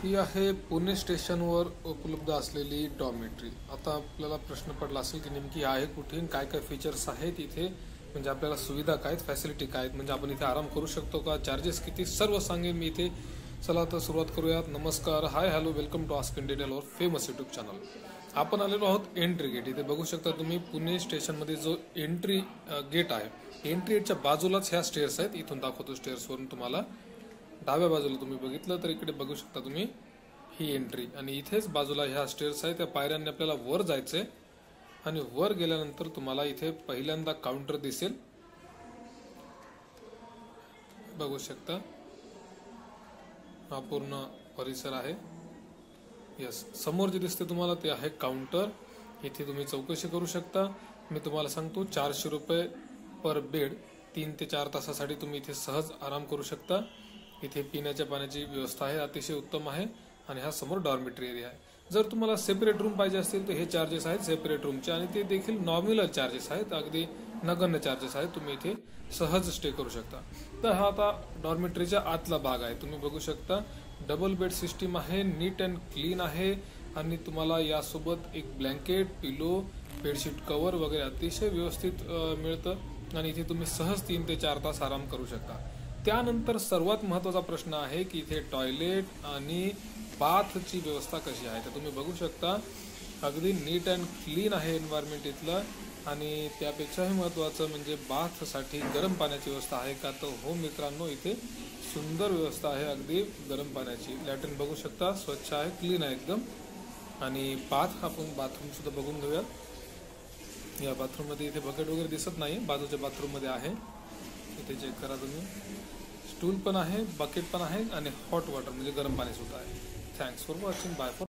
ही आहे पुणे स्टेशनवर उपलब्ध असलेली डॉर्मेटरी। आता आपल्याला प्रश्न पडला असेल की नेमकी आहे कुठे, काय काय फीचर्स आहेत इथे, म्हणजे आपल्याला सुविधा काय आहेत, फॅसिलिटी काय आहेत, म्हणजे आपण इथे आराम करू शकतो का, चार्जेस किती, सर्व सांगेन मी इथे। चला तर सुरुवात करूयात। नमस्कार, hi, hello, welcome to ask in detail our famous YouTube channel. आपण आलेलो आहोत एंट्री गेट। इथे बघू शकता तुम्ही पुणे स्टेशनमध्ये जो एंट्री गेट आहे, एंट्री गेटच्या बाजूलाच ह्या स्टेअर्स आहेत। इथून दाखवतो स्टेअर्सवरून तुम्हाला। डाव्या बाजूला तुम्ही बघितलं तर इकडे बघू शकता तुम्ही ही एंट्री, आणि इथेच बाजूला ह्या स्टेअर्स आहेत। त्या पायऱ्यांनी आपल्याला वर जायचंय, आणि वर गेल्यानंतर तुम्हाला इथे पहिल्यांदा काउंटर दिसेल, बघू शकता। हा पूर्ण परिसर आहे। यस, समोर जे दिसते तुम्हाला ते आहे काउंटर। इथे तुम्ही चौकशी करू शकता। मी तुम्हाला सांगतो 400 रुपये पर बेड, 3 ते 4 तासासाठी तुम्ही इथे सहज आराम करू शकता। इथे पिण्याच्या पाण्याची व्यवस्था आहे, अतिशय उत्तम आहे। आणि हा समोर डॉर्मेटरी एरिया आहे। जर तुम्हाला सेपरेट रूम पाहिजे असतील तर हे चार्जेस आहेत सेपरेट रूमचे, आणि ते देखील नॉमिनल चार्जेस आहेत, अगदी नगण्य चार्जेस आहेत। तुम्ही इथे सहज स्टे करू शकता। तर हा आता डॉर्मेटरीचा आतला भाग आहे। तुम्ही बघू शकता डबल बेड सिस्टीम आहे, नीट अँड क्लीन आहे, आणि तुम्हाला यासोबत एक ब्लँकेट, पिलो, बेडशीट कव्हर वगैरे अतिशय व्यवस्थित मिळतं, आणि इथे तुम्ही सहज 3 ते 4 तास आराम करू शकता। त्यानंतर सर्वात महत्त्वाचा प्रश्न आहे की इथे टॉयलेट आणि बाथची व्यवस्था कशी आहे। तर तुम्ही बघू शकता अगदी नीट अँड क्लीन आहे एन्व्हायरमेंट इथलं, आणि त्यापेक्षाही महत्त्वाचं म्हणजे बाथसाठी गरम पाण्याची व्यवस्था आहे का, तर हो मित्रांनो, इथे सुंदर व्यवस्था आहे अगदी गरम पाण्याची। लॅट्रिन बघू शकता, स्वच्छ आहे, क्लीन आहे एकदम। आणि बाथ, आपण बाथरूम सुद्धा बघून घेऊयात। या बाथरूम मध्ये इथे बकेट वगैरे दिसत नाही, बाजूच्या बाथरूम मध्ये आहे, इथे चेक करा तुम्ही। स्टूल पण आहे, बकेट पण आहे, आणि हॉट वॉटर म्हणजे गरम पाणी सुद्धा आहे। Thanks for watching, bye for